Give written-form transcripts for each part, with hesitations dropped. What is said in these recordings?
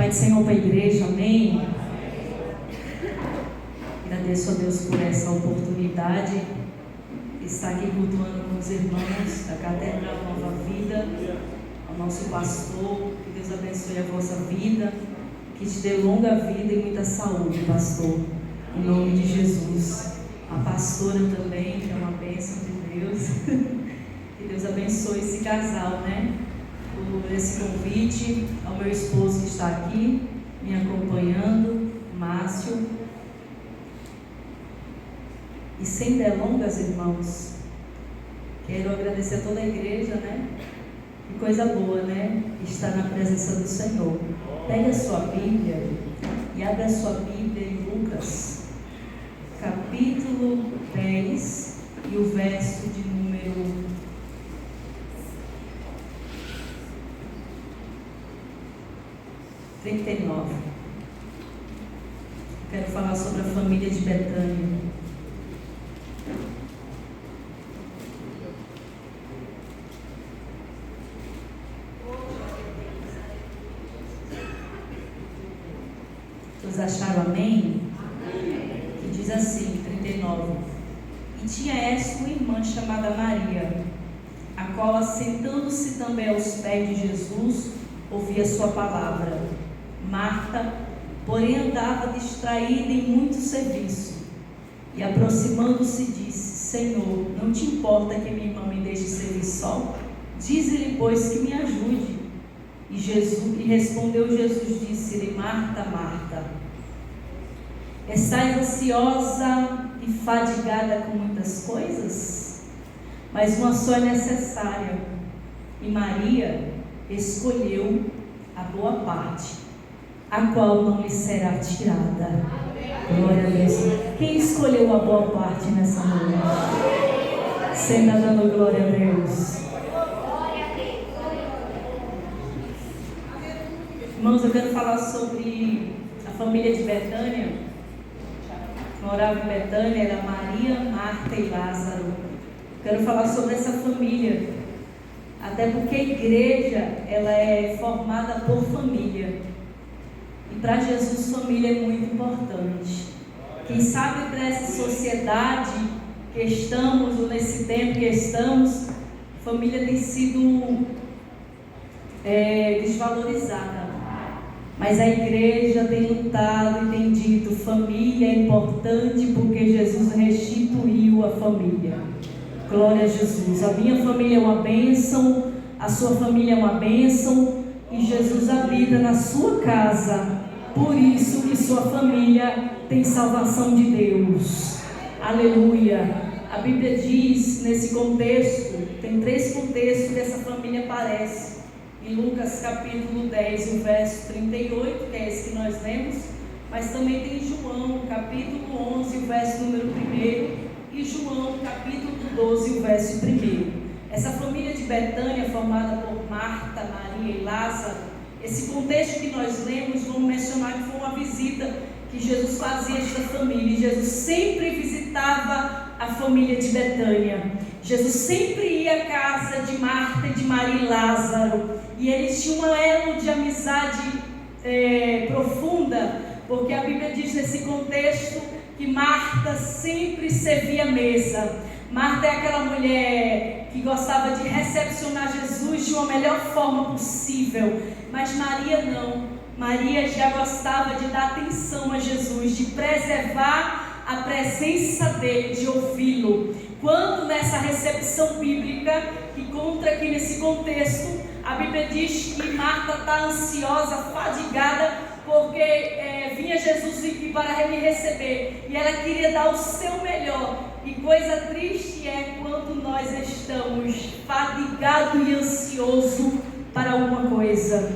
Pai do Senhor para a igreja, amém? Agradeço a Deus por essa oportunidade de estar aqui cultuando com os irmãos da Catedral Nova Vida, ao nosso pastor. Que Deus abençoe a vossa vida, que te dê longa vida e muita saúde, pastor, em nome de Jesus. A pastora também, que é uma bênção de Deus. Que Deus abençoe esse casal, né? Por esse convite, ao meu esposo que está aqui me acompanhando, Márcio. E sem delongas, irmãos, quero agradecer a toda a igreja, né? Que coisa boa, né? Estar na presença do Senhor. Pegue a sua Bíblia e abra a sua Bíblia em Lucas, capítulo 10 e o verso de número 39. Quero falar sobre a família de Betânia. Todos acharam amém? Que diz assim, 39. E tinha esta uma irmã chamada Maria, a qual, assentando-se também aos pés de Jesus, ouvia sua palavra. Marta, porém, andava distraída em muito serviço, e aproximando-se disse: Senhor, não te importa que minha irmã me deixe servir só? Dize-lhe, pois, que me ajude. E respondeu Jesus, disse-lhe: Marta, Marta, estás ansiosa e fadigada com muitas coisas? Mas uma só é necessária, e Maria escolheu a boa parte, a qual não lhe será tirada. Glória a Deus. Quem escolheu a boa parte nessa noite? Senta dando glória a Deus. Irmãos, eu quero falar sobre a família de Betânia. Morava em Betânia, era Maria, Marta e Lázaro. Quero falar sobre essa família, até porque a igreja, ela é formada por família. E para Jesus, família é muito importante. Quem sabe para essa sociedade que estamos, ou nesse tempo que estamos, família tem sido desvalorizada. Mas a igreja tem lutado e tem dito: família é importante porque Jesus restituiu a família. Glória a Jesus. A minha família é uma bênção, a sua família é uma bênção, e Jesus habita na sua casa. Por isso que sua família tem salvação de Deus. Aleluia. A Bíblia diz nesse contexto, tem 3 contextos que essa família aparece. Em Lucas capítulo 10, o verso 38, que é esse que nós lemos, mas também tem João capítulo 11, o verso número 1, e João capítulo 12, o verso 1. Essa família de Betânia, formada por Marta, Maria e Lázaro, esse contexto que nós lemos, vamos mencionar que foi uma visita que Jesus fazia a esta família. E Jesus sempre visitava a família de Betânia. Jesus sempre ia à casa de Marta, de Maria e Lázaro. E eles tinham um elo de amizade profunda, porque a Bíblia diz nesse contexto que Marta sempre servia a mesa. Marta é aquela mulher que gostava de recepcionar Jesus de uma melhor forma possível, mas Maria não. Maria já gostava de dar atenção a Jesus, de preservar a presença dele, de ouvi-lo. Quando nessa recepção bíblica, que conta aqui nesse contexto, a Bíblia diz que Marta está ansiosa, fadigada, porque vinha Jesus para me receber, e ela queria dar o seu melhor. E coisa triste é quando nós estamos fadigados e ansiosos para alguma coisa.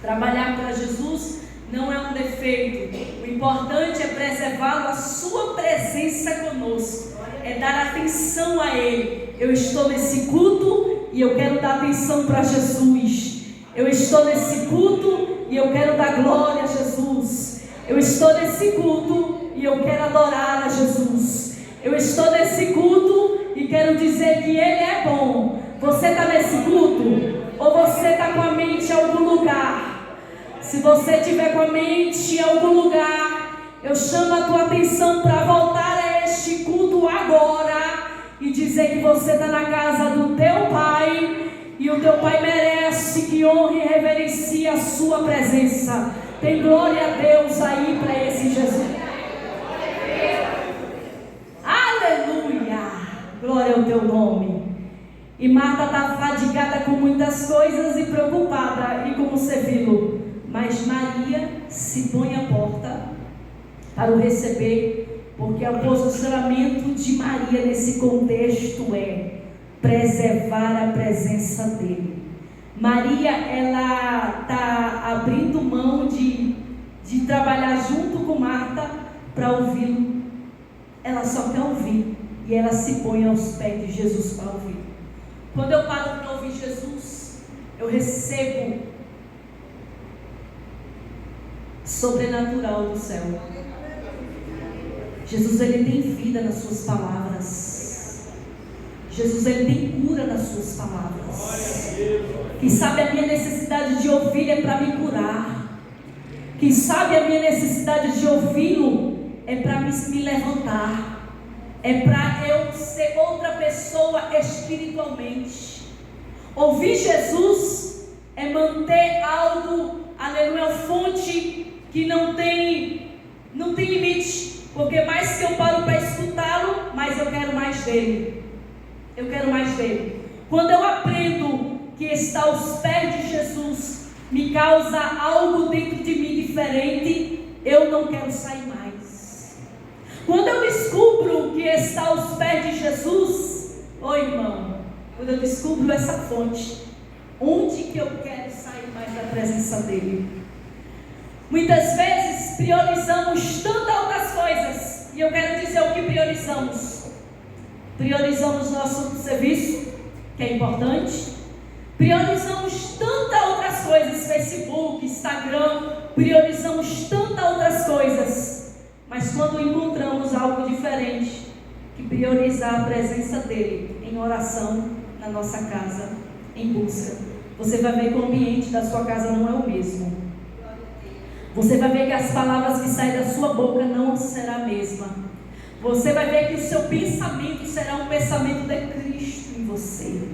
Trabalhar para Jesus não é um defeito. O importante é preservá-lo, a sua presença conosco, é dar atenção a Ele. Eu estou nesse culto e eu quero dar atenção para Jesus. Eu estou nesse culto e eu quero dar glória a Jesus. Eu estou nesse culto e eu quero adorar a Jesus. Eu estou nesse culto e quero dizer que Ele é bom. Você está nesse culto? Ou você está com a mente em algum lugar? Se você estiver com a mente em algum lugar, eu chamo a tua atenção para voltar a este culto agora e dizer que você está na casa do teu Pai e o teu Pai merece que honre e reverencie a sua presença. Tem glória a Deus aí para esse Jesus. Aleluia! Glória ao teu nome. E Marta está fadigada com muitas coisas e preocupada, e como você viu, mas Maria se põe à porta para o receber, porque o posicionamento de Maria nesse contexto é preservar a presença dele. Maria, ela está abrindo mão de trabalhar junto com Marta para ouvi-lo. Ela só quer ouvir e ela se põe aos pés de Jesus para ouvir. Quando eu paro para ouvir Jesus, eu recebo sobrenatural do céu. Jesus, ele tem vida nas suas palavras. Jesus, ele tem cura nas suas palavras. Quem sabe a minha necessidade de ouvir é para me curar. Quem sabe a minha necessidade de ouvi-lo é para me levantar. É para eu ser outra pessoa espiritualmente. Ouvir Jesus é manter algo, aleluia, fonte que não tem limite. Porque mais que eu paro para escutá-lo, mais eu quero mais dele. Eu quero mais dele. Quando eu aprendo que está aos pés de Jesus me causa algo dentro de mim diferente, eu não quero sair mais. Quando eu descubro que está aos pés de Jesus, irmão, quando eu descubro essa fonte, onde que eu quero sair mais da presença dele? Muitas vezes priorizamos tantas outras coisas, e eu quero dizer o que priorizamos. Priorizamos nosso serviço, que é importante. Priorizamos tantas outras coisas, Facebook, Instagram, priorizamos tantas outras coisas. Mas quando encontramos algo diferente, que priorizar a presença dele em oração na nossa casa, em busca, você vai ver que o ambiente da sua casa não é o mesmo. Você vai ver que as palavras que saem da sua boca não será a mesma. Você vai ver que o seu pensamento será um pensamento de Cristo em você.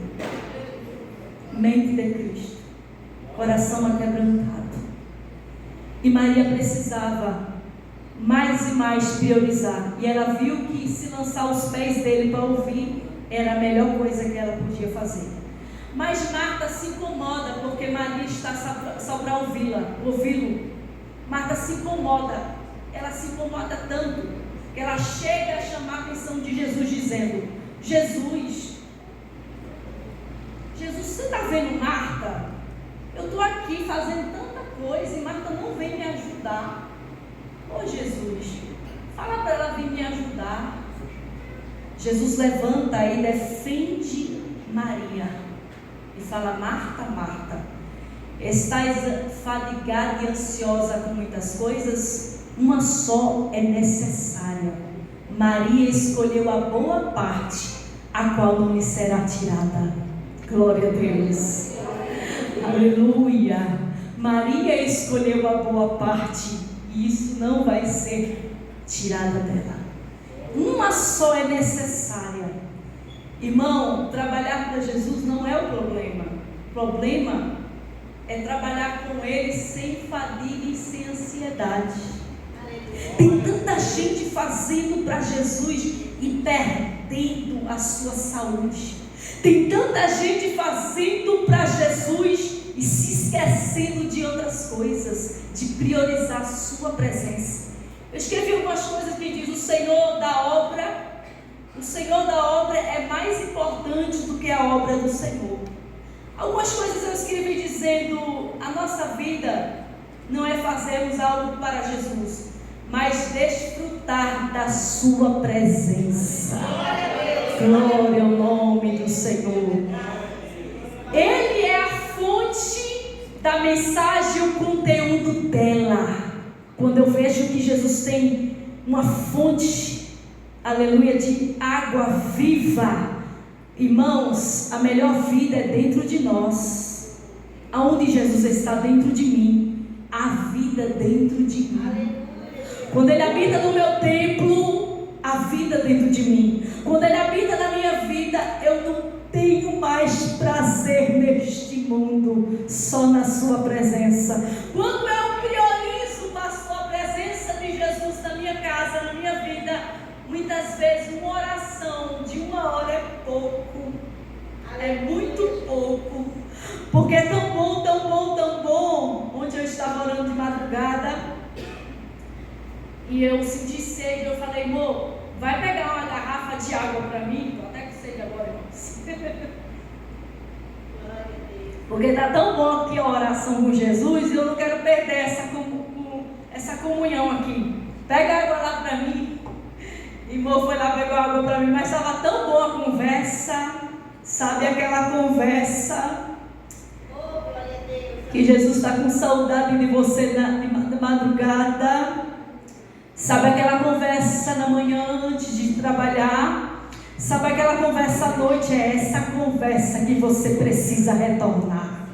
Mente de Cristo, coração aquebrantado. E Maria precisava mais e mais priorizar, e ela viu que se lançar aos pés dele para ouvir era a melhor coisa que ela podia fazer. Mas Marta se incomoda porque Maria está só para ouvi-lo. Marta se incomoda, ela se incomoda tanto que ela chega a chamar a atenção de Jesus dizendo: Jesus, você está vendo Marta? Eu estou aqui fazendo tanta coisa e Marta não vem me ajudar. Jesus, fala para ela vir me ajudar. Jesus levanta e defende Maria e fala: Marta, Marta, estás fadigada e ansiosa com muitas coisas? Uma só é necessária. Maria escolheu a boa parte, a qual não lhe será tirada. Glória a Deus. Aleluia. Maria escolheu a boa parte e isso não vai ser tirada dela. Uma só é necessária. Irmão, trabalhar para Jesus não é o problema. O problema é trabalhar com Ele sem fadiga e sem ansiedade. Tem tanta gente fazendo para Jesus e perdendo a sua saúde. Tem tanta gente fazendo para Jesus e se esquecendo de outras coisas, de priorizar a sua presença. Eu escrevi algumas coisas que diz: o Senhor da obra é mais importante do que a obra do Senhor. Algumas coisas eu escrevi dizendo: a nossa vida não é fazermos algo para Jesus, mas desfrutar da sua presença. Glória ao nome do Senhor. Ele é a fonte da mensagem, o conteúdo dela. Quando eu vejo que Jesus tem uma fonte, aleluia, de água viva, irmãos, a melhor vida é dentro de nós. Aonde Jesus está dentro de mim, a vida dentro de mim. Quando Ele habita no meu templo, a vida dentro de mim. Quando Ele habita na minha vida, eu não tenho mais prazer neste mundo, só na sua presença. Quando eu priorizo, pastor, a presença de Jesus na minha casa, na minha vida, muitas vezes uma oração de 1 hora é pouco, é muito pouco, porque é tão bom, tão bom, tão bom. Ontem eu estava orando de madrugada e eu senti sede. Eu falei, amor, vai pegar uma garrafa de água para mim? Estou até com sede agora, irmãos. Porque está tão bom aqui a oração com Jesus e eu não quero perder essa comunhão aqui. Pega água lá para mim. E irmão foi lá, pegou água para mim, mas estava tão boa a conversa. Sabe aquela conversa que Jesus está com saudade de você de madrugada? Sabe aquela conversa na manhã antes de trabalhar? Sabe aquela conversa à noite? É essa conversa que você precisa retornar.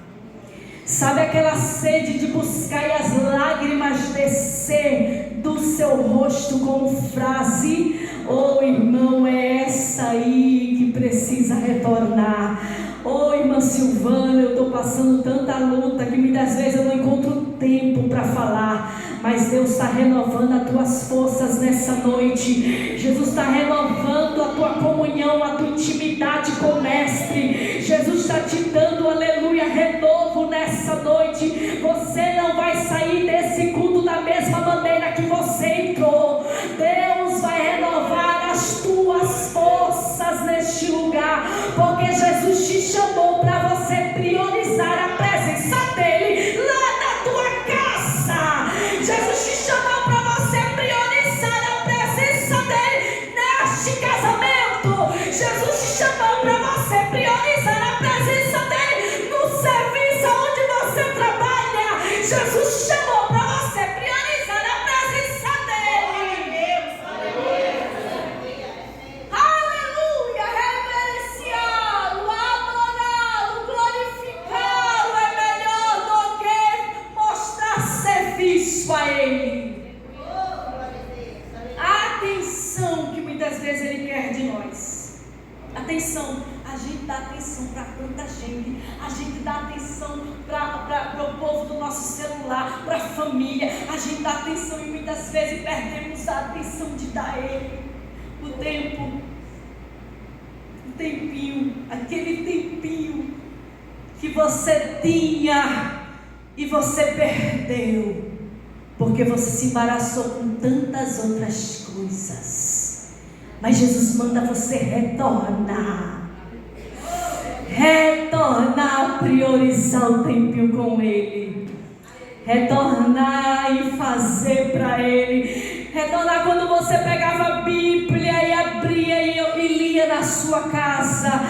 Sabe aquela sede de buscar e as lágrimas descer do seu rosto como frase? Oh, irmão, é essa aí que precisa retornar. Oh, irmã Silvana, eu estou passando tanta luta que muitas vezes eu não encontro tempo para falar. Mas Deus está renovando as tuas forças nessa noite. Jesus está renovando a tua comunhão, a tua intimidade com o Mestre. Jesus está te dando, aleluia, renovo nessa noite. Você não vai sair desse culto da mesma maneira que você entrou. Deus vai renovar as tuas forças neste lugar, porque Jesus te chamou para você priorizar a presença dEle lá na tua casa. Jesus te chamou para você priorizar a presença dEle neste casamento. Jesus te chamou para você priorizar a presença dEle no serviço onde você trabalha. Jesus te chamou para você priorizar a presença dEle. Aleluia, reverenciá-lo, adorá-lo, glorificá-lo é melhor do que mostrar serviço a Ele. A atenção que muitas vezes Ele quer de nós. Atenção, a gente dá atenção para tanta gente. A gente dá atenção para o povo do nosso celular, para a família. A gente dá atenção e muitas vezes perdemos a atenção de dar a Ele o tempo, o tempinho, aquele tempinho que você tinha e você perdeu, porque você se embaraçou com tantas outras coisas. Mas Jesus manda você retornar, priorizar o tempinho com Ele, retornar e fazer para Ele, retornar quando você pegava a Bíblia e abria e lia na sua casa,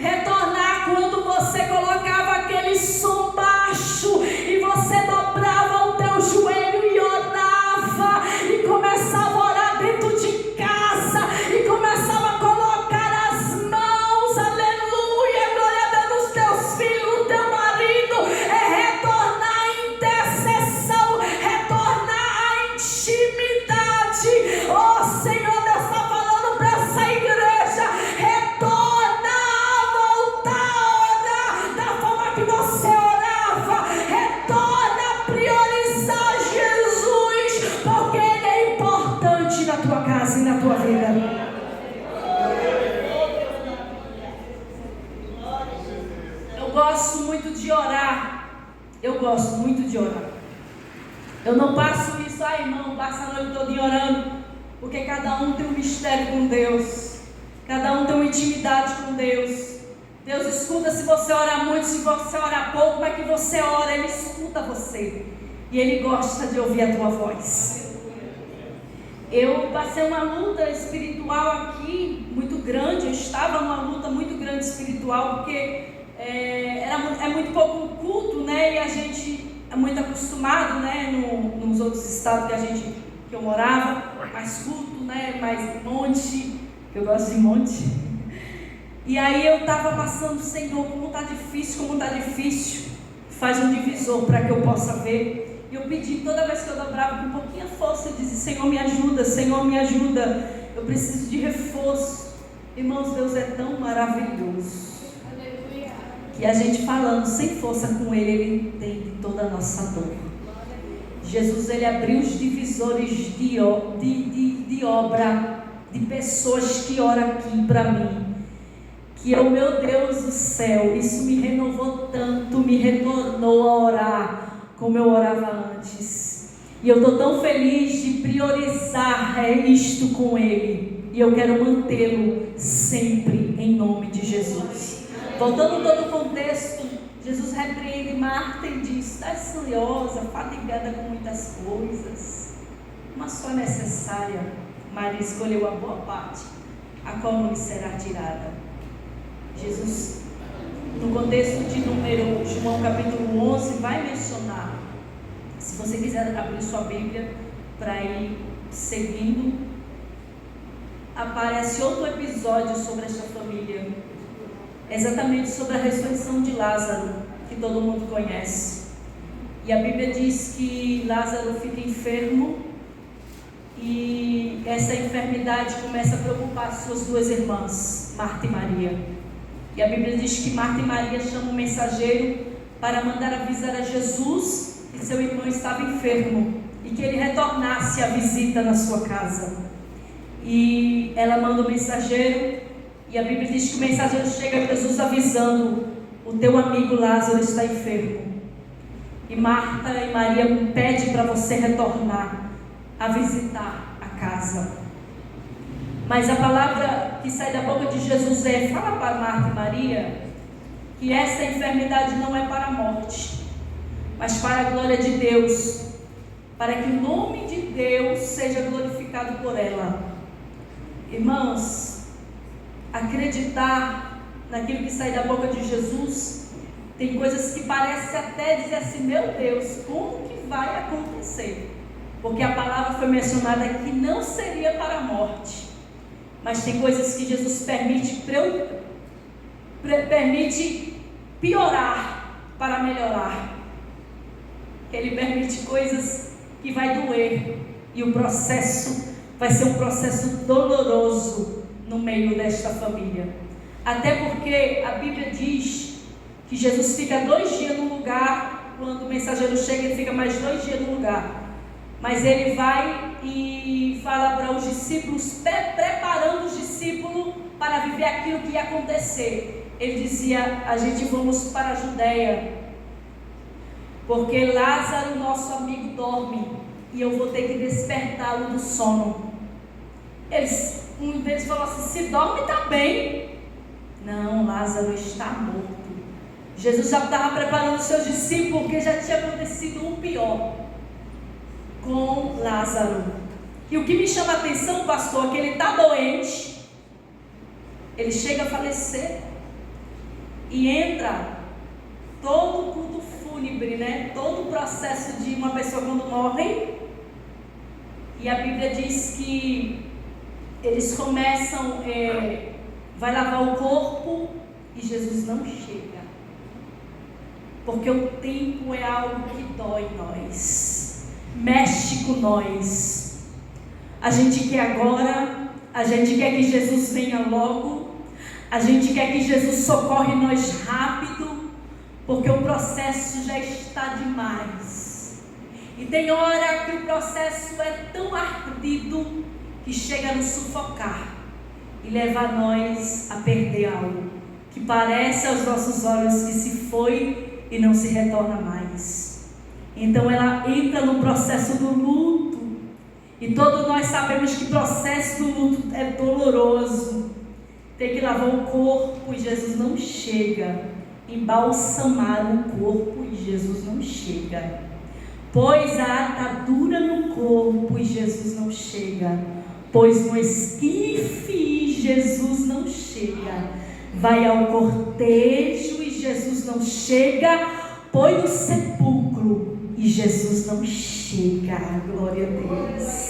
retornar quando você colocava aquele som baixo e você dobrava o teu joelho e orava e começava a orar dentro de casa e começava a colocar as mãos, aleluia, glória a Deus, nos teus filhos, no teu marido. É retornar à intercessão, retornar à intimidade. Oh Senhor, Deus está falando para essa igreja: retorna a voltar a orar da forma que você orava, retorna a priorizar Jesus, porque Ele é importante na tua casa e na tua vida. Eu gosto muito de orar. Eu gosto muito de orar. Eu não passo isso, irmão, passa a noite toda orando, porque cada um tem um mistério com Deus, cada um tem uma intimidade com Deus. Deus escuta se você orar muito, se você orar pouco, mas que você ora, Ele escuta você e Ele gosta de ouvir a tua voz. Eu passei uma luta espiritual aqui muito grande. Eu estava numa luta muito grande espiritual, porque é muito pouco culto, né? E a gente é muito acostumado, né? Nos outros estados que eu morava, mais culto, né? Mais monte, que eu gosto de monte. E aí eu estava passando, Senhor, como está difícil, Faz um divisor para que eu possa ver. E eu pedi, toda vez que eu dobrava com pouquinha força, eu dizia: Senhor, me ajuda, Senhor, me ajuda. Eu preciso de reforço. Irmãos, Deus é tão maravilhoso. Aleluia. Que a gente falando sem força com Ele, Ele entende toda a nossa dor. Jesus, Ele abriu os divisores de obra, de pessoas que oram aqui para mim. Que eu, meu Deus do céu, isso me renovou tanto, me retornou a orar como eu orava antes. E eu estou tão feliz de priorizar isto com Ele. E eu quero mantê-lo sempre, em nome de Jesus. Voltando todo o contexto, Jesus repreende Marta e diz: está ansiosa, fatigada com muitas coisas. Uma só necessária. Maria escolheu a boa parte, a qual não lhe será tirada. Jesus, no contexto de João capítulo 11, vai mencionar, se você quiser abrir sua Bíblia para ir seguindo, aparece outro episódio sobre esta família, exatamente sobre a ressurreição de Lázaro, que todo mundo conhece. E a Bíblia diz que Lázaro fica enfermo e essa enfermidade começa a preocupar suas duas irmãs, Marta e Maria. E a Bíblia diz que Marta e Maria chamam um mensageiro para mandar avisar a Jesus que seu irmão estava enfermo e que ele retornasse à visita na sua casa. E ela manda o mensageiro, e a Bíblia diz que o mensageiro chega a Jesus avisando: o teu amigo Lázaro está enfermo. E Marta e Maria pedem para você retornar a visitar a casa. Mas a palavra que sai da boca de Jesus fala para Marta e Maria que essa enfermidade não é para a morte, mas para a glória de Deus, para que o nome de Deus seja glorificado por ela. Irmãos, acreditar naquilo que sai da boca de Jesus, tem coisas que parece até dizer assim: meu Deus, como que vai acontecer? Porque a palavra foi mencionada que não seria para a morte. Mas tem coisas que Jesus permite piorar para melhorar. Ele permite coisas que vai doer. E o processo vai ser um processo doloroso no meio desta família. Até porque a Bíblia diz que Jesus fica 2 dias no lugar. Quando o mensageiro chega, ele fica mais 2 dias no lugar. Mas ele vai e fala para os discípulos, preparando os discípulos para viver aquilo que ia acontecer. Ele dizia: a gente vamos para a Judéia, porque Lázaro, nosso amigo, dorme, e eu vou ter que despertá-lo do sono. Um deles falou assim: se dorme, está bem. Não, Lázaro está morto. Jesus já estava preparando os seus discípulos, porque já tinha acontecido um pior com Lázaro. E o que me chama a atenção, pastor, é que ele está doente, ele chega a falecer, e entra todo o culto fúnebre, né? Todo o processo de uma pessoa quando morre. E a Bíblia diz que eles começam, vai lavar o corpo, e Jesus não chega, porque o tempo é algo que dói nós, mexe com nós. A gente quer agora, a gente quer que Jesus venha logo, a gente quer que Jesus socorre nós rápido, porque o processo já está demais. E tem hora que o processo é tão ardido que chega a nos sufocar e leva nós a perder algo que parece aos nossos olhos que se foi e não se retorna mais. Então ela entra no processo do luto, e todos nós sabemos que o processo do luto é doloroso. Tem que lavar o corpo e Jesus não chega, embalsamar o corpo e Jesus não chega, pôs a atadura no corpo e Jesus não chega, pôs no esquife e Jesus não chega, vai ao cortejo e Jesus não chega, põe no sepulcro e Jesus não chega. Glória a Deus.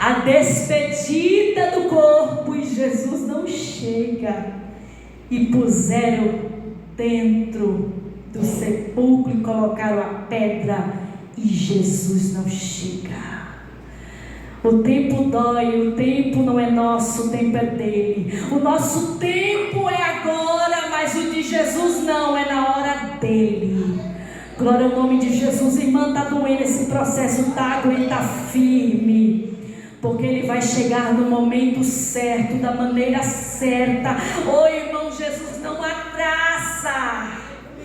A despedida do corpo e Jesus não chega, e puseram dentro do sepulcro e colocaram a pedra e Jesus não chega. O tempo dói, o tempo não é nosso, o tempo é dele. O nosso tempo é agora, mas o de Jesus não, é na hora dele. Glória ao nome de Jesus. Irmã, está doendo esse processo, tá? Aguenta firme, porque ele vai chegar no momento certo, da maneira certa. Ô irmão, Jesus não atrasa.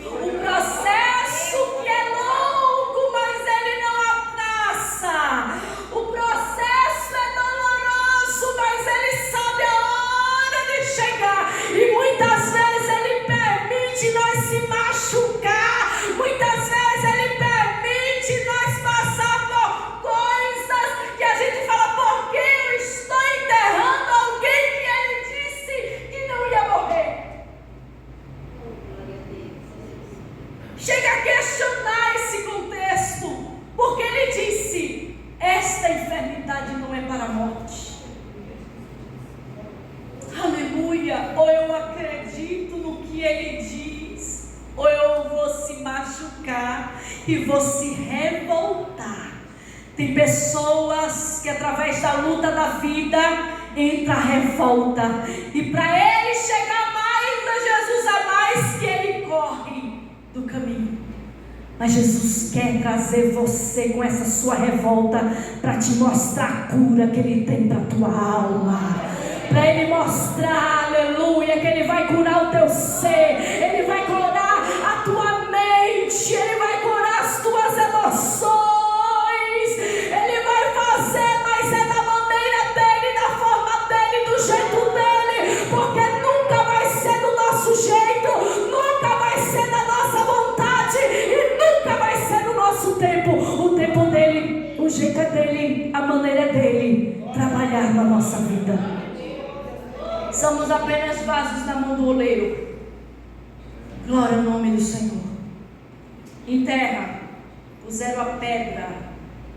O processo que é longo, mas ele não atrasa. O processo é doloroso, mas ele sabe a hora de chegar. E muitas vezes ele permite nós se machucar. Muitas vezes ele permite nós passar por coisas que a gente fala: por que eu estou enterrando alguém que ele disse que não ia morrer? Chega a questionar esse contexto, porque ele disse: esta enfermidade não é para a morte. Aleluia. Ou eu acredito no que ele diz, ou eu vou se machucar e vou se revoltar. Tem pessoas que através da luta da vida entra a revolta, e para ele chegar mais a Jesus, a mais que ele corre do caminho. Mas Jesus quer trazer você com essa sua revolta para te mostrar a cura que ele tem para a tua alma, para ele mostrar, aleluia, que ele vai curar o teu ser, ele vai curar a tua mente, ele vai curar as tuas emoções, ele vai fazer, mas é da maneira dele, da forma dele, do jeito dele, porque nunca vai ser do nosso jeito, nunca vai ser da nossa vontade e nunca vai ser do nosso tempo. O tempo dele, o jeito é dele, a maneira é dele trabalhar na nossa vida. Somos apenas vasos na mão do oleiro. Glória ao nome do Senhor. Em terra puseram a pedra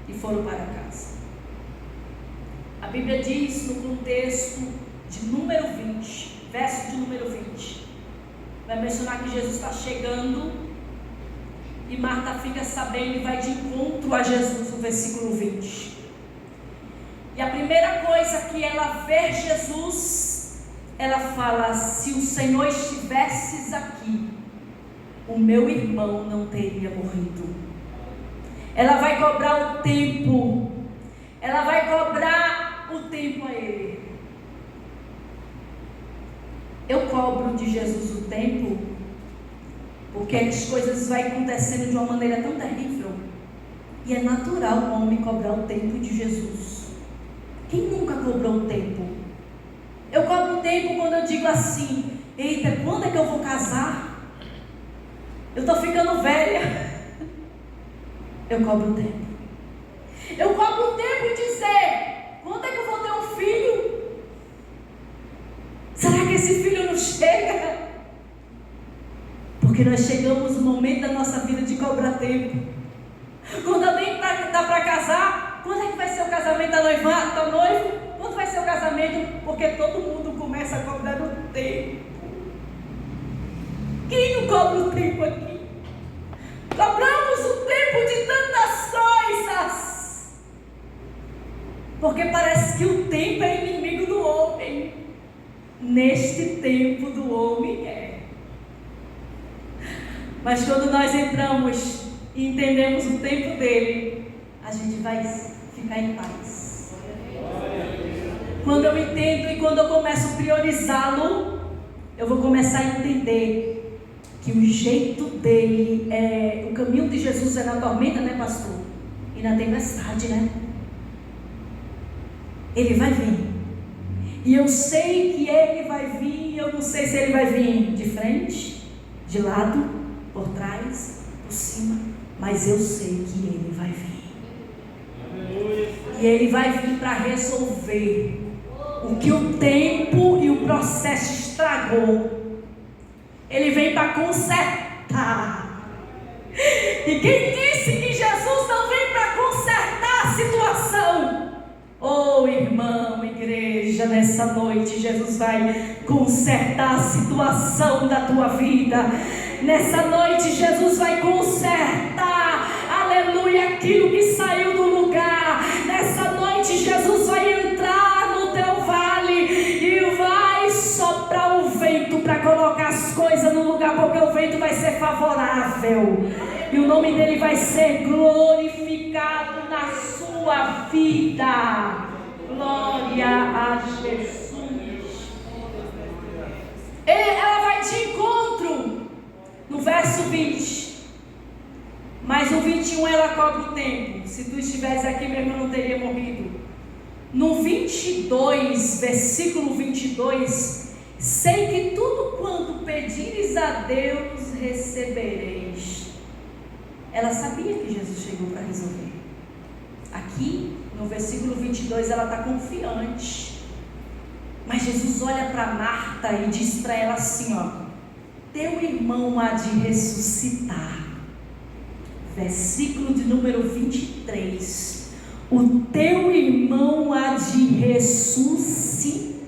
e foram para casa. A Bíblia diz no contexto de número 20, verso de número 20, vai mencionar que Jesus está chegando e Marta fica sabendo e vai de encontro a Jesus, no versículo 20. E a primeira coisa que ela vê Jesus, ela fala: se o Senhor estivesses aqui, o meu irmão não teria morrido. Ela vai cobrar o tempo, ela vai cobrar o tempo a ele. Eu cobro de Jesus o tempo, porque as coisas vão acontecendo de uma maneira tão terrível, e é natural o homem cobrar o tempo de Jesus. Quem nunca cobrou o tempo? Eu cobro o tempo quando eu digo assim: eita, quando é que eu vou casar? Eu estou ficando velha. Eu cobro o tempo. Eu cobro o tempo de dizer: quando é que eu vou ter um filho? Será que esse filho não chega? Porque nós chegamos no momento da nossa vida de cobrar tempo. Quando alguém está para casar, quando é que vai ser o casamento da noiva, da noiva? Quando vai ser o casamento? Porque todo mundo começa a cobrar o tempo. Quem não cobra o tempo aqui? Cobramos o tempo de tantas coisas, porque parece que o tempo é inimigo do homem. Neste tempo do homem é. Mas quando nós entramos e entendemos o tempo dele, a gente vai ficar em paz. Quando eu entendo e quando eu começo a priorizá-lo, eu vou começar a entender que o jeito dele é... O caminho de Jesus é na tormenta, né, pastor? E na tempestade, né? Ele vai vir. E eu sei que ele vai vir. Eu não sei se ele vai vir de frente, de lado, por trás, por cima, mas eu sei que ele vai vir. E ele vai vir para resolver o que o tempo e o processo estragou. Ele vem para consertar. E quem disse que Jesus não vem para consertar a situação? Oh, irmão, igreja, nessa noite Jesus vai consertar a situação da tua vida. Nessa noite Jesus vai consertar aleluia, aquilo que saiu do lugar. Nessa noite Jesus vai entrar no teu vale e vai soprar o vento para colocar as coisas no lugar, porque o vento vai ser favorável e o nome dele vai ser glorificado na sua vida. Glória a Jesus. Ela vai de encontro no verso 20, mas no 21 ela cobre o tempo. Se tu estivesse aqui, meu irmão não teria morrido. No 22, versículo 22, sei que tudo quanto pedires a Deus recebereis. Ela sabia que Jesus chegou para resolver. Aqui no versículo 22 ela está confiante. Mas Jesus olha para Marta e diz para ela assim, teu irmão há de ressuscitar. Versículo de número 23. O teu irmão há de ressuscitar.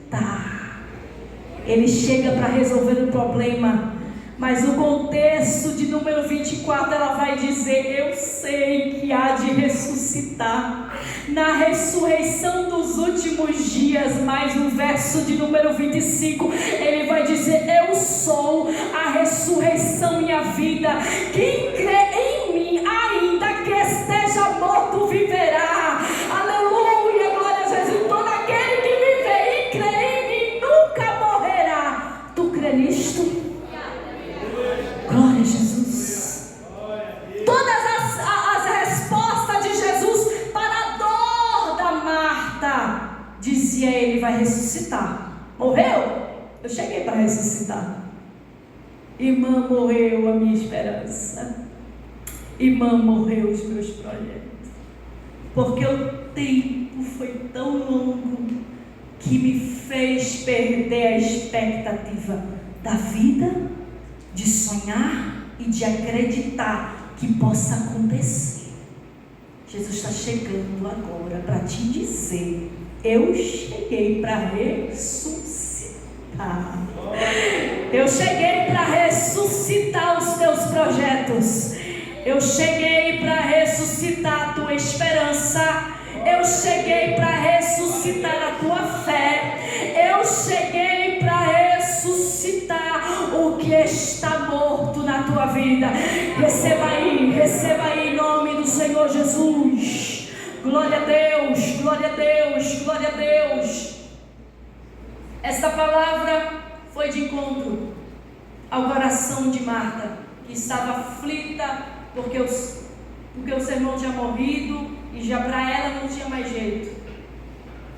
Ele chega para resolver o problema. Mas no contexto de número 24 ela vai dizer, eu sei que há de ressuscitar na ressurreição dos últimos dias. Mas no verso de número 25 ele vai dizer, eu sou a ressurreição e a vida. Quem crê em mim, ainda que esteja morto, viverá. Aleluia, glória a Jesus. Todo aquele que viver e crê em mim nunca morrerá. Tu crê nisto? Glória a Jesus. Todas as respostas de Jesus para a dor da Marta, dizia ele, vai ressuscitar. Morreu? Eu cheguei para ressuscitar. Irmã, morreu a minha esperança. Irmã, morreu os meus projetos. Porque o tempo foi tão longo que me fez perder a expectativa da vida, de sonhar e de acreditar que possa acontecer. Jesus está chegando agora para te dizer, eu cheguei para ressuscitar. Eu cheguei para ressuscitar os teus projetos. Eu cheguei para ressuscitar a tua esperança. Eu cheguei para ressuscitar a tua fé. Eu cheguei para ressuscitar o que está morto na tua vida. Receba aí em nome do Senhor Jesus. Glória a Deus, glória a Deus, glória a Deus. Esta palavra foi de encontro ao coração de Marta, que estava aflita porque o seu irmão tinha morrido e já para ela não tinha mais jeito.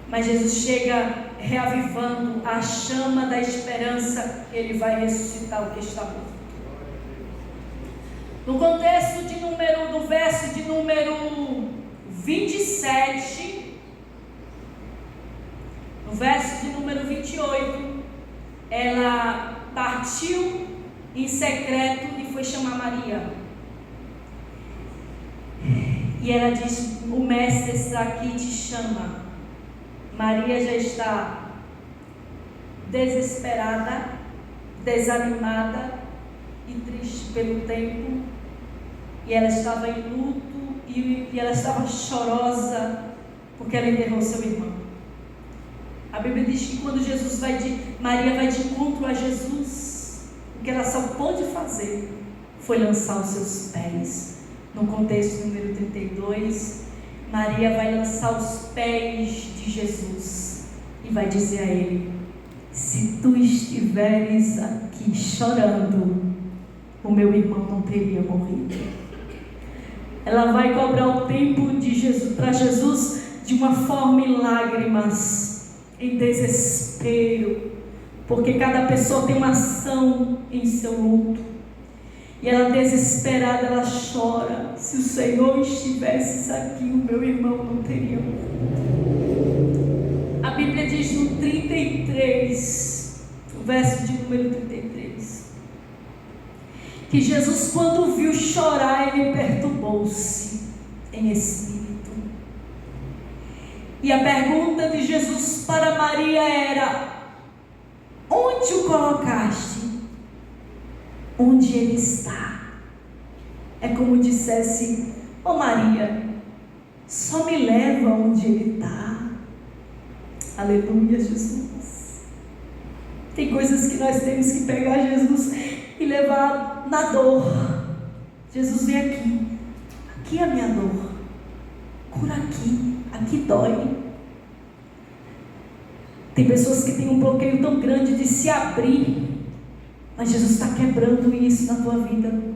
Mas Jesus chega reavivando a chama da esperança. Ele vai ressuscitar o que está morto. No contexto do verso de número 27, no verso de número 28, ela partiu em secreto e foi chamar Maria. E ela diz, o mestre está aqui e te chama. Maria já está desesperada, desanimada e triste pelo tempo. E ela estava em luto e ela estava chorosa porque ela enterrou seu irmão. A Bíblia diz que quando Maria vai de encontro a Jesus, o que ela só pôde fazer foi lançar os seus pés. No contexto número 32, Maria vai lançar os pés de Jesus e vai dizer a ele, se tu estiveres aqui chorando, o meu irmão não teria morrido. Ela vai cobrar o tempo de Jesus para Jesus de uma forma em lágrimas, em desespero, porque cada pessoa tem uma ação em seu luto. E ela desesperada, ela chora, se o Senhor estivesse aqui, o meu irmão não teria morrido. A Bíblia diz no 33, o verso de número 33, que Jesus, quando viu chorar, ele perturbou-se em espírito. E a pergunta de Jesus para Maria era, onde o colocaste? Onde ele está? É como dissesse, Ô Maria, só me leva onde Ele está. Aleluia, Jesus. Tem coisas que nós temos que pegar Jesus e levar na dor. Jesus, vem aqui. Aqui é a minha dor. Cura aqui. Aqui dói. Tem pessoas que têm um bloqueio tão grande de se abrir. Mas Jesus está quebrando isso na tua vida.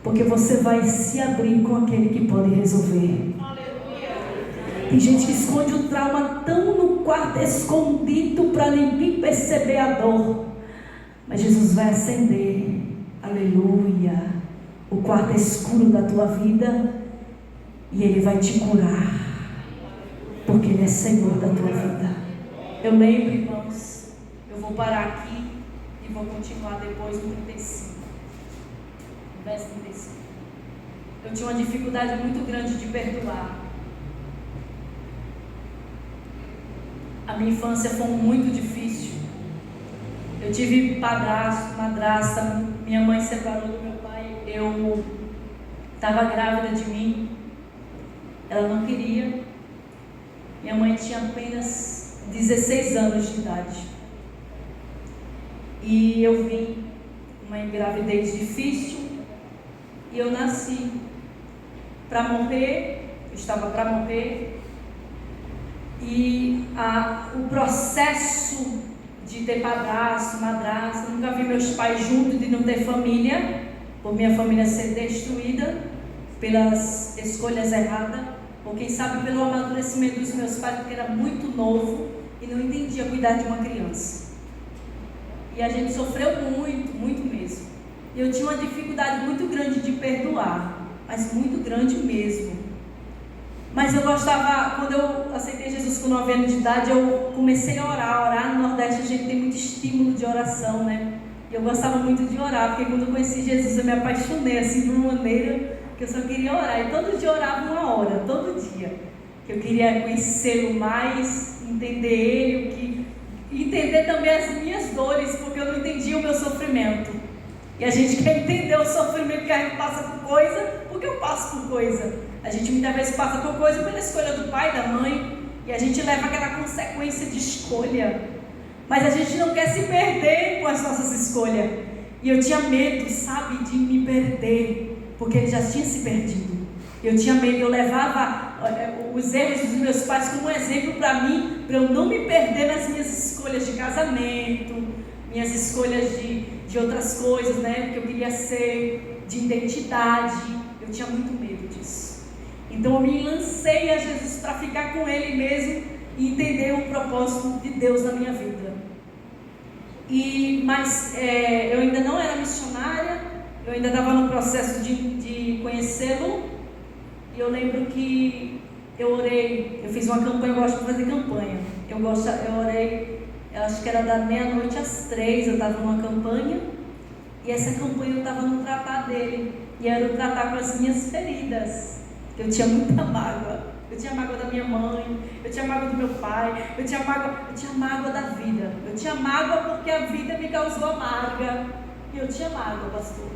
Porque você vai se abrir com aquele que pode resolver. Tem gente que esconde o trauma tão no quarto escondido para ninguém perceber a dor. Mas Jesus vai acender, aleluia, o quarto escuro da tua vida. E Ele vai te curar. Porque Ele é Senhor da tua vida. Eu lembro, irmãos, eu vou parar aqui e vou continuar depois no 35. Verso 35. Eu tinha uma dificuldade muito grande de perdoar. A minha infância foi muito difícil. Eu tive padrasto, madrasta, minha mãe separou do meu pai. Eu estava grávida de mim. Ela não queria. Minha mãe tinha apenas 16 anos de idade. E eu vim uma gravidez difícil. E eu nasci para morrer. Eu estava para morrer. E o processo de ter padrasto, madrasta, nunca vi meus pais juntos, de não ter família, por minha família ser destruída pelas escolhas erradas, ou quem sabe pelo amadurecimento dos meus pais, porque era muito novo e não entendia cuidar de uma criança. E a gente sofreu muito, muito mesmo. E eu tinha uma dificuldade muito grande de perdoar, mas muito grande mesmo. Mas eu gostava, quando eu aceitei Jesus com 9 anos de idade, eu comecei a orar. Orar no Nordeste a gente tem muito estímulo de oração, né? E eu gostava muito de orar, porque quando eu conheci Jesus eu me apaixonei assim de uma maneira que eu só queria orar. E todo dia eu orava 1 hora, todo dia. Que eu queria conhecê-lo mais, entender Ele, entender também as minhas dores, porque eu não entendia o meu sofrimento. E a gente quer entender o sofrimento que a gente passa por coisa, porque eu passo por coisa. A gente muitas vezes passa por coisa pela escolha do pai, da mãe, e a gente leva aquela consequência de escolha. Mas a gente não quer se perder com as nossas escolhas. E eu tinha medo, sabe, de me perder, porque ele já tinha se perdido. Eu tinha medo, eu levava os erros dos meus pais como um exemplo para mim, para eu não me perder nas minhas escolhas de casamento, minhas escolhas de outras coisas, né, que eu queria ser, de identidade. Eu tinha muito medo disso. Então eu me lancei a Jesus para ficar com Ele mesmo e entender o propósito de Deus na minha vida. Mas eu ainda não era missionária, eu ainda estava no processo de conhecê-lo. E eu lembro que eu orei, eu fiz uma campanha, eu gosto de fazer campanha. Eu orei, eu acho que era da meia-noite às 3, eu estava numa campanha. E essa campanha eu estava no tratar dele. E era o tratar com as minhas feridas. Eu tinha muita mágoa. Eu tinha mágoa da minha mãe, eu tinha mágoa do meu pai, eu tinha mágoa da vida. Eu tinha mágoa porque a vida me causou amarga. E eu tinha mágoa, pastor.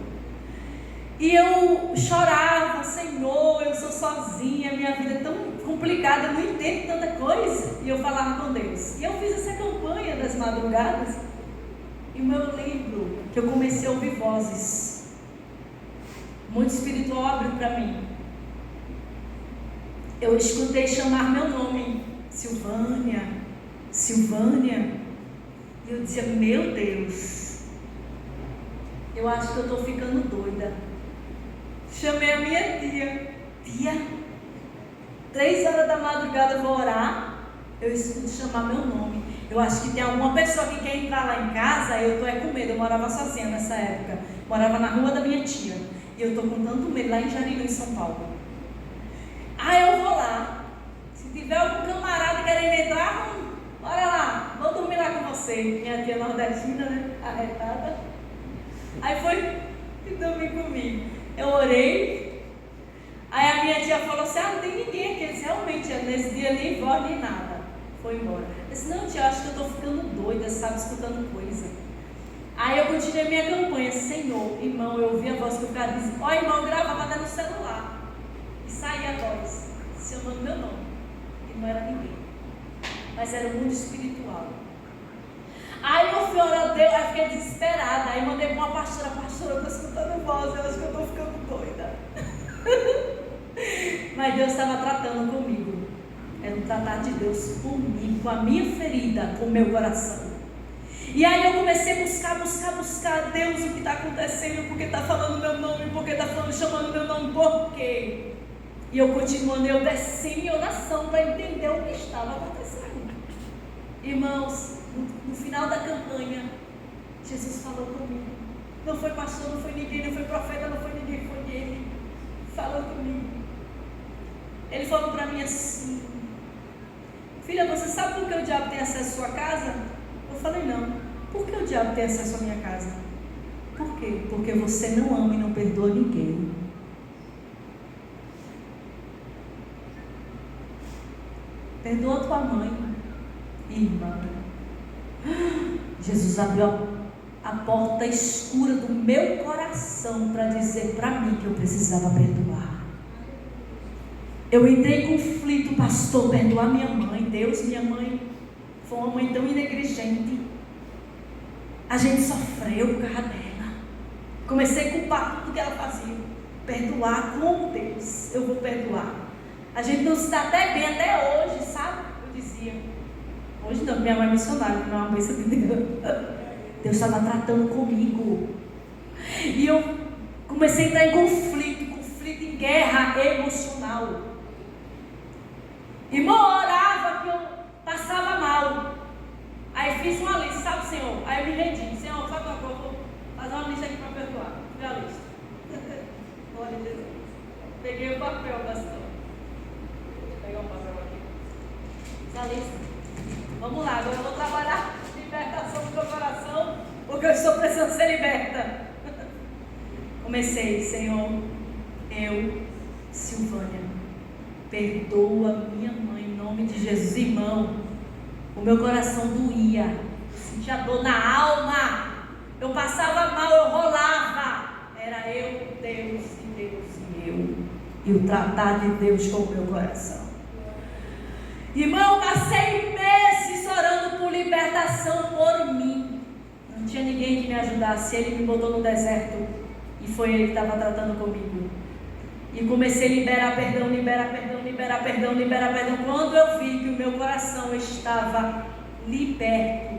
E eu chorava, Senhor, eu sou sozinha, minha vida é tão complicada, eu não entendo tanta coisa. E eu falava com Deus. E eu fiz essa campanha das madrugadas. E eu lembro que eu comecei a ouvir vozes. Muito espiritual abriu para mim. Eu escutei chamar meu nome, Silvânia, Silvânia. E eu dizia, meu Deus, eu acho que eu estou ficando doida. Chamei a minha tia, 3 horas da madrugada eu vou orar, eu escuto chamar meu nome. Eu acho que tem alguma pessoa que quer entrar lá em casa, eu estou com medo. Eu morava sozinha nessa época, morava na rua da minha tia. E eu estou com tanto medo, lá em Jarinu, em São Paulo. Eu vou lá. Se tiver algum camarada querendo entrar, bora lá, vou dormir lá com você. Minha tia nordestina, né? Arretada. Aí foi e dormir comigo. Eu orei. Aí a minha tia falou assim: não tem ninguém aqui. Eu disse, realmente, nesse dia nem voz nem nada. Foi embora. Eu disse, não, tia, acho que eu estou ficando doida, sabe, escutando coisa. Aí eu continuei minha campanha. Senhor, irmão, eu ouvi a voz que o cara disse: irmão, grava, vai dar no celular. saía a voz, chamando meu nome. E não era ninguém, mas era o mundo espiritual. Aí eu fui orar a Deus, aí fiquei desesperada. Aí mandei para uma pastora, eu estou escutando voz, eu acho que eu estou ficando doida. Mas Deus estava tratando comigo. Era um tratar de Deus comigo, com a minha ferida, com o meu coração. E aí eu comecei a buscar Deus, o que está acontecendo, porque está falando meu nome, porque está chamando meu nome, por quê? E eu continuando, eu desci em oração para entender o que estava acontecendo. Irmãos, no final da campanha, Jesus falou comigo. Não foi pastor, não foi ninguém, não foi profeta, não foi ninguém, foi Ele. Falou comigo. Ele falou para mim assim: filha, você sabe por que o diabo tem acesso à sua casa? Eu falei: não. Por que o diabo tem acesso à minha casa? Por quê? Porque você não ama e não perdoa ninguém. Perdoa tua mãe, irmã. Jesus abriu a porta escura do meu coração para dizer para mim que eu precisava perdoar. Eu entrei em conflito, pastor, perdoar minha mãe. Deus, minha mãe foi uma mãe tão negligente. A gente sofreu por causa dela. Comecei a culpar tudo que ela fazia. Perdoar, como Deus, eu vou perdoar. A gente não se dá até bem até hoje, sabe? Eu dizia. Hoje não, minha mãe é missionária, não é uma bênção de Deus. Deus estava tratando comigo. E eu comecei a entrar em conflito em guerra emocional. Irmão, eu orava que eu passava mal. Aí fiz uma lista, sabe, Senhor? Aí eu me rendi. Senhor, sabe uma coisa? Vou fazer uma lista aqui para perdoar. Fiz a lista. Glória a Jesus. Peguei o papel, pastor. Vou pegar um papel aqui. Fiz a lista. Vamos lá, agora eu vou trabalhar libertação do meu coração, porque eu estou precisando ser liberta. Comecei: Senhor, eu, Silvânia, perdoa minha mãe em nome de Jesus. Irmão, o meu coração doía, sentia dor na alma, eu passava mal, eu rolava. Era eu, Deus e eu, e o tratar de Deus com o meu coração. Irmão, passei meses orando por libertação por mim. Não tinha ninguém que me ajudasse. Ele me botou no deserto e foi Ele que estava tratando comigo. E comecei a liberar perdão. Quando eu vi que o meu coração estava liberto,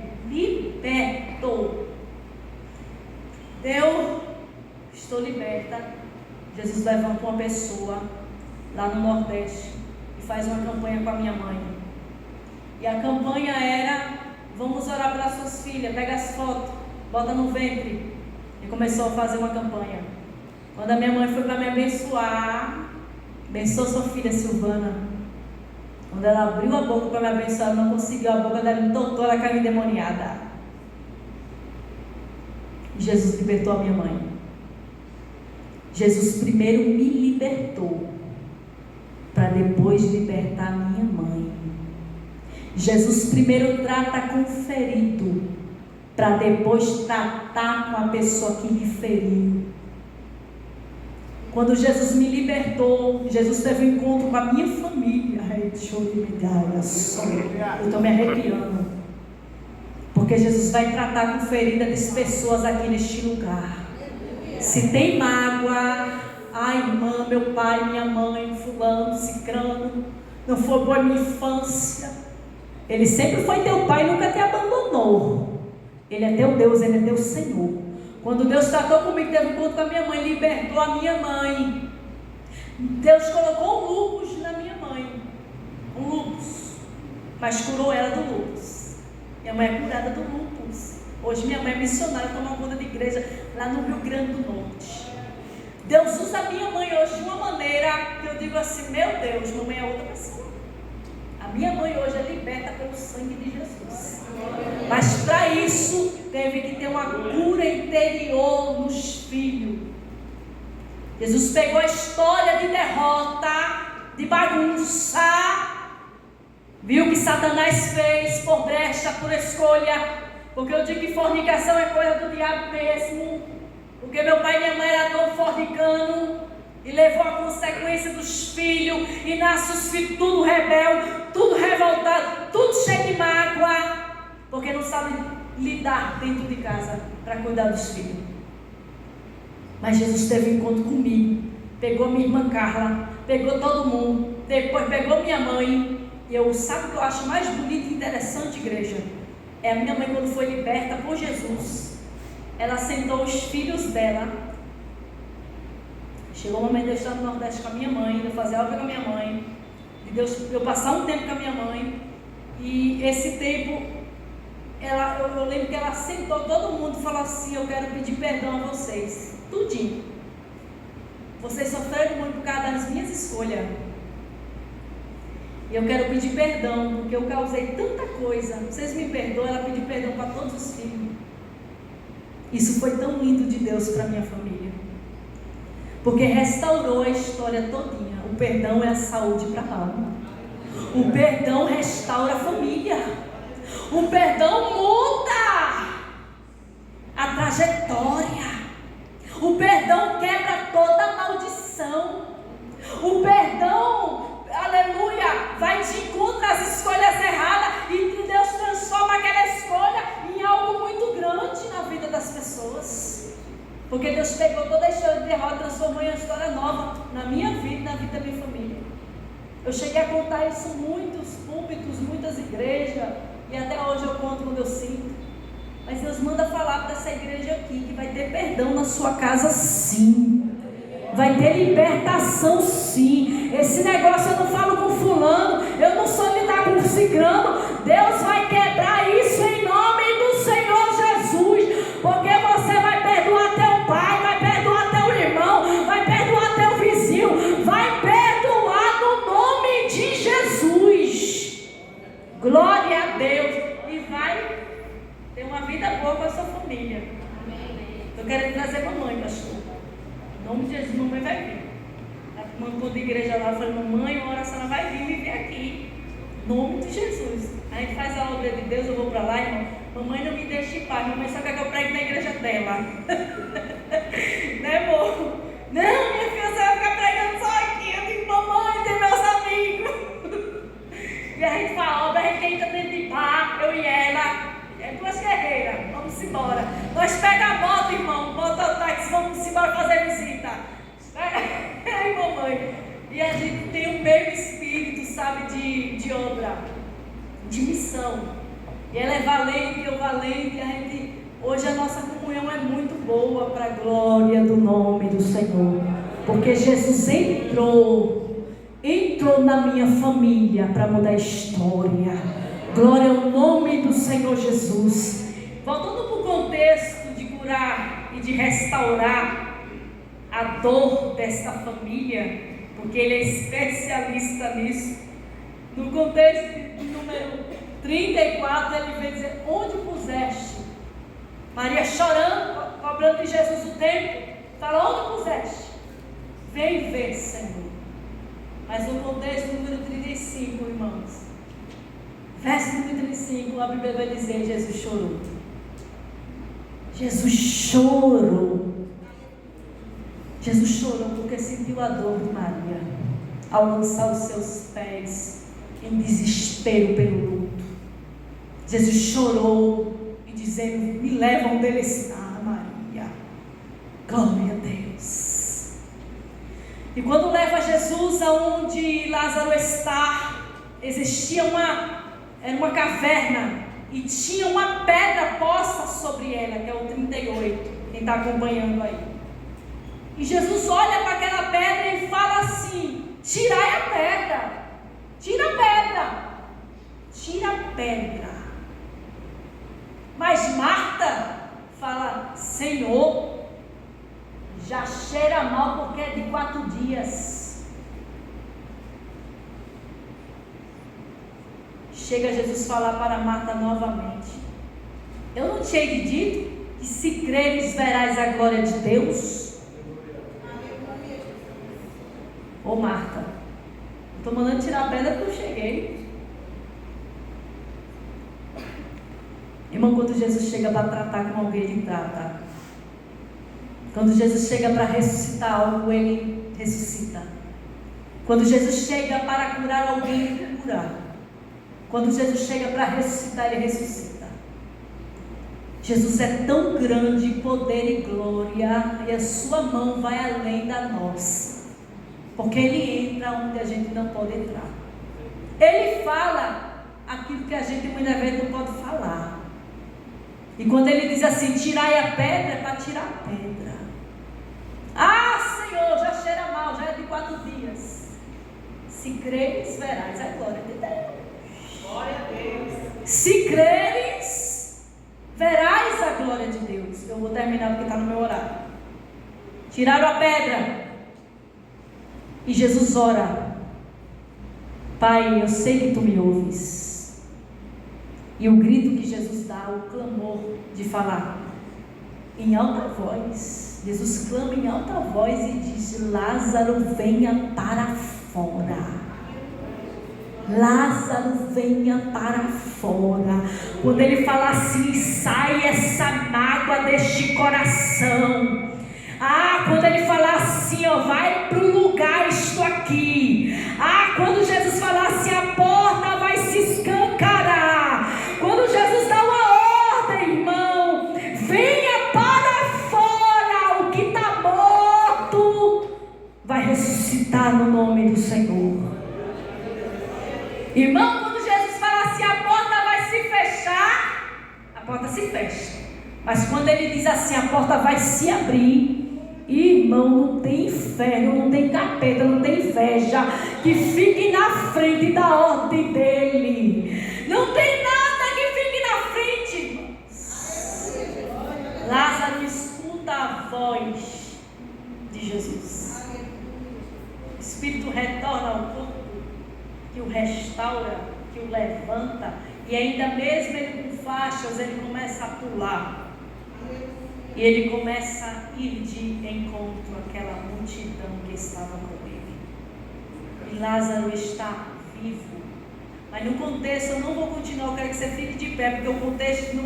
eu estou liberta. Jesus levanta uma pessoa lá no Nordeste e faz uma campanha com a minha mãe. E a campanha era: vamos orar pelas suas filhas, pega as fotos, bota no ventre. E começou a fazer uma campanha. Quando a minha mãe foi para me abençoar, abençoou sua filha Silvana. Quando ela abriu a boca para me abençoar, ela não conseguiu, a boca dela entortou, ela caiu endemoniada. E Jesus libertou a minha mãe. Jesus primeiro me libertou, para depois libertar a minha mãe. Jesus primeiro trata com o ferido, para depois tratar com a pessoa que me feriu. Quando Jesus me libertou, Jesus teve um encontro com a minha família. Ai, deixa eu me dar, olha só. Eu estou me arrepiando. Porque Jesus vai tratar com ferida das pessoas aqui neste lugar. Se tem mágoa, ai, irmã, meu pai, minha mãe, fulano, cicrano, não foi boa minha infância. Ele sempre foi teu pai e nunca te abandonou. Ele é teu Deus, Ele é teu Senhor. Quando Deus tratou comigo, teve um encontro com a minha mãe, libertou a minha mãe. Deus colocou um lúpus na minha mãe. Um lúpus. Mas curou ela do lúpus. Minha mãe é curada do lúpus. Hoje minha mãe é missionária, toma conta de igreja lá no Rio Grande do Norte. Deus usa a minha mãe hoje de uma maneira que eu digo assim: meu Deus, mamãe é outra pessoa. A minha mãe hoje é liberta pelo sangue de Jesus. Mas para isso teve que ter uma cura interior nos filhos. Jesus pegou a história de derrota, de bagunça, viu que Satanás fez por brecha, por escolha. Porque eu digo que fornicação é coisa do diabo mesmo. Porque meu pai e minha mãe eram tão fornicando. E levou a consequência dos filhos, e nasce os filhos tudo rebelde, tudo revoltado, tudo cheio de mágoa, porque não sabe lidar dentro de casa para cuidar dos filhos. Mas Jesus teve um encontro comigo, pegou minha irmã Carla, pegou todo mundo, depois pegou minha mãe. E sabe o que eu acho mais bonito e interessante, igreja? É a minha mãe, quando foi liberta por Jesus, ela sentou os filhos dela. Chegou o momento de eu estar no Nordeste com a minha mãe, de eu fazer obra com a minha mãe, de eu passar um tempo com a minha mãe. E esse tempo, eu lembro que ela sentou todo mundo e falou assim: eu quero pedir perdão a vocês, tudinho. Vocês sofreram muito por causa das minhas escolhas. E eu quero pedir perdão, porque eu causei tanta coisa. Vocês me perdoam. Ela pediu perdão para todos os filhos. Isso foi tão lindo de Deus para minha família, porque restaurou a história todinha. O perdão é a saúde para a alma. O perdão restaura a família. O perdão muda a trajetória. O perdão quebra toda maldição. O perdão, aleluia, vai de encontro às escolhas erradas, e Deus transforma aquela escolha em algo muito grande na vida das pessoas. Porque Deus pegou toda a história de derrota e transformou em uma história nova na minha vida e na vida da minha família. Eu cheguei a contar isso em muitos púlpitos, muitas igrejas, e até hoje eu conto quando eu sinto. Mas Deus manda falar para essa igreja aqui que vai ter perdão na sua casa, sim. Vai ter libertação, sim. Esse negócio eu não falo com fulano, eu não sou lidar com ciclano. Deus vai quebrar isso em nome do Senhor Jesus. Porque você vai perdoar teu pai, vai perdoar teu irmão, vai perdoar teu vizinho, vai perdoar no nome de Jesus. Glória a Deus. E vai ter uma vida boa com a sua família. Estou querendo trazer mamãe, pastor. Em nome de Jesus, mamãe vai vir. A mamãe da igreja lá, eu falei: mamãe, uma hora a senhora vai vir me ver aqui. Em nome de Jesus. A gente faz a obra de Deus, eu vou para lá, irmão. Mamãe não me deixa em paz, mamãe só quer que eu pregue na igreja dela. Né, amor? Não, minha filha, você vai ficar pregando só aqui. Eu digo: mamãe, tem meus amigos. E a gente faz a obra, a gente entra dentro de bar, eu e ela. É duas guerreiras, vamos embora. Nós pega a moto, irmão, mototáxi, vamos embora fazer visita. Ei, mamãe. E a gente tem o mesmo espírito, sabe, de obra, de missão. E ela é valente, eu valente. E hoje a nossa comunhão é muito boa, para a glória do nome do Senhor. Porque Jesus entrou na minha família para mudar a história. Glória ao nome do Senhor Jesus. Voltando para o contexto de curar e de restaurar a dor desta família, porque ele é especialista nisso. No contexto do número 34, ele vem dizer: onde puseste? Maria chorando, cobrando de Jesus o tempo, fala: onde puseste? Vem ver, Senhor. Mas no contexto do número 35, irmãos, verso número 35, a Bíblia vai dizer: Jesus chorou. Jesus chorou. Jesus chorou porque sentiu a dor de Maria ao lançar os seus pés em desespero pelo luto. Jesus chorou e dizendo: me leva onde ele está, Maria. Glória a Deus. E quando leva Jesus aonde Lázaro está, existia uma caverna e tinha uma pedra posta sobre ela, que é o 38, quem está acompanhando aí. E Jesus olha para aquela pedra e fala assim: tirai a pedra, tira a pedra, tira a pedra. Mas Marta fala: Senhor, já cheira mal porque é de 4 dias. Chega Jesus falar para Marta novamente: eu não te hei dito que se creres verás a glória de Deus? Ô Marta, estou mandando tirar a pedra porque eu cheguei. Irmão, quando Jesus chega para tratar com alguém, ele trata Quando Jesus chega para ressuscitar algo, Ele ressuscita. Quando Jesus chega para curar alguém, Ele cura. Quando Jesus chega para ressuscitar, Ele ressuscita. Jesus é tão grande, poder e glória, e a sua mão vai além da nossa, porque Ele entra onde a gente não pode entrar. Ele fala aquilo que a gente muitas vezes não pode falar. E quando Ele diz assim, tirai a pedra, é para tirar a pedra. Ah, Senhor, já cheira mal, já é de 4 dias. Se creres, verás a glória de Deus. Glória a Deus. Se creres, verás a glória de Deus. Eu vou terminar porque está no meu horário. Tiraram a pedra. E Jesus ora. Pai, eu sei que Tu me ouves. E o grito que Jesus dá, o clamor de falar em alta voz. Jesus clama em alta voz e diz, Lázaro, venha para fora. Lázaro, venha para fora. Quando Ele fala assim, sai essa mágoa deste coração. Quando Ele fala assim, vai para o lugar, estou aqui. Quando Jesus fala assim, a porta vai se escancarar. Quando Jesus dá uma ordem, irmão, venha para fora. O que está morto vai ressuscitar no nome do Senhor. Irmão, quando Jesus fala assim, a porta vai se fechar, a porta se fecha. Mas quando Ele diz assim, a porta vai se abrir, irmão, não tem inferno, não tem capeta, não tem inveja que fique na frente da ordem dEle. Não tem nada que fique na frente, irmãos. Lázaro escuta a voz de Jesus. O Espírito retorna ao corpo, que o restaura, que o levanta, e ainda mesmo ele com faixas, ele começa a pular. E ele começa a ir de encontro àquela multidão que estava com ele. E Lázaro está vivo. Mas no contexto, eu não vou continuar, eu quero que você fique de pé, porque o contexto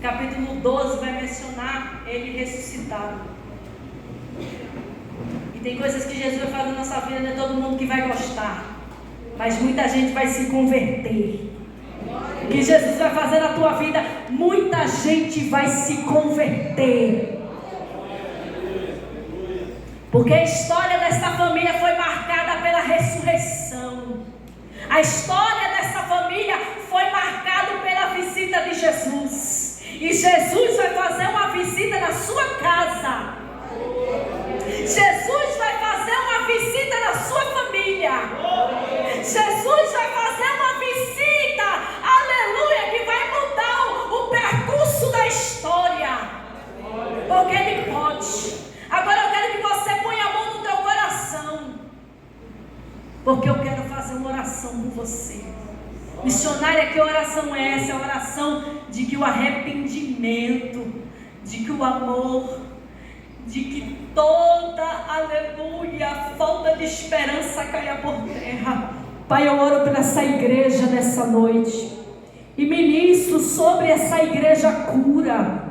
capítulo 12 vai mencionar ele ressuscitado. E tem coisas que Jesus vai fazer na nossa vida, não é todo mundo que vai gostar, mas muita gente vai se converter. O que Jesus vai fazer na tua vida, muita gente vai se converter. Porque a história dessa família foi marcada pela ressurreição. A história dessa família foi marcada pela visita de Jesus. E Jesus vai fazer uma visita na sua casa. Jesus vai fazer uma visita na sua família. Jesus vai fazer uma visita, aleluia, que vai mudar o percurso da história. Porque Ele pode. Agora eu quero que você ponha a mão no teu coração, porque eu quero fazer uma oração por você. Missionária, que oração é essa? É a oração de que o arrependimento, de que o amor, de que toda, aleluia, falta de esperança caia por terra. Pai, eu oro por essa igreja nessa noite e ministro sobre essa igreja cura,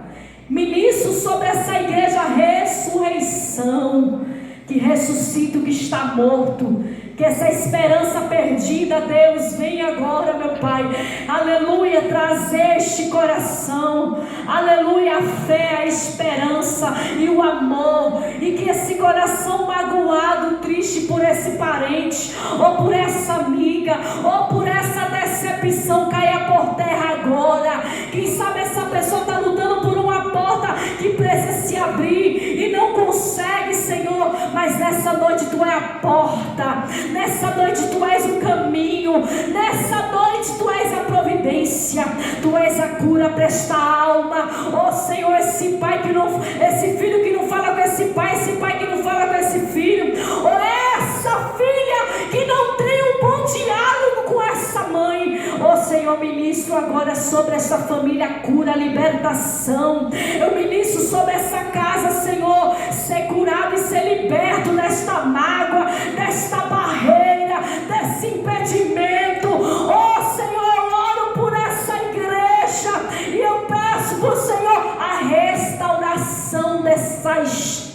ministro sobre essa igreja ressurreição, que ressuscita o que está morto, que essa esperança perdida, Deus, vem agora, meu Pai, aleluia, trazer este coração, aleluia, a fé, a esperança e o amor, e que esse coração magoado, triste por esse parente, ou por essa amiga, ou por essa decepção, caia por terra agora. Quem sabe essa pessoa está lutando por uma porta que precisa se abrir e não consegue, Senhor, mas nessa noite Tu é a porta, nessa noite Tu és o caminho, nessa noite Tu és a providência, Tu és a cura para esta alma. Oh Senhor, esse filho que não fala com esse pai que não fala com esse filho, oh essa filha que não tem um bom diálogo com essa mãe, oh Senhor, ministro agora sobre essa família, cura, libertação. Eu ministro sobre essa casa, Senhor, ser curado e ser liberto desta mágoa, desta barreira, desse impedimento. Oh Senhor, eu oro por essa igreja e eu peço por Senhor a restauração dessa história.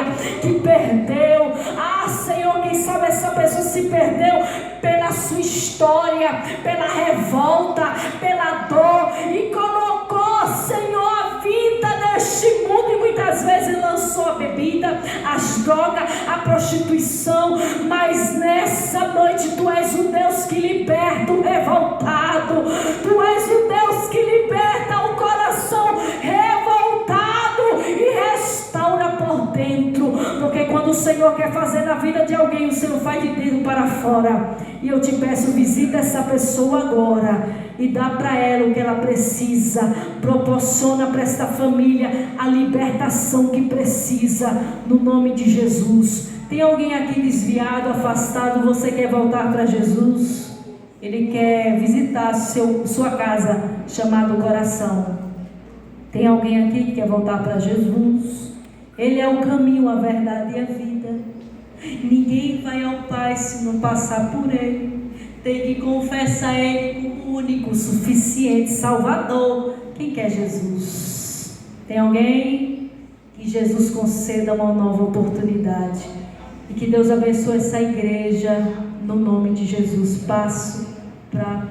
família que perdeu. Ah, Senhor, quem sabe essa pessoa se perdeu pela sua história, pela revolta, pela dor, e colocou, Senhor, a vida neste mundo, e muitas vezes lançou a bebida, as drogas, a prostituição. Mas nessa noite Tu és o Deus que liberta o revoltado, Tu és o Deus que liberta o coração revoltado e restaura por dentro, porque quando o Senhor quer fazer na vida de alguém, o Senhor faz de dentro para fora. E eu te peço, visita essa pessoa agora e dá para ela o que ela precisa, proporciona para esta família a libertação que precisa, no nome de Jesus. Tem alguém aqui desviado, afastado, você quer voltar para Jesus? Ele quer visitar sua casa, chamado coração. Tem alguém aqui que quer voltar para Jesus? Ele é o caminho, a verdade e a vida. Ninguém vai ao Pai se não passar por Ele. Tem que confessar Ele como único, suficiente, Salvador. Quem quer Jesus? Tem alguém? Que Jesus conceda uma nova oportunidade. E que Deus abençoe essa igreja, no nome de Jesus. Passo para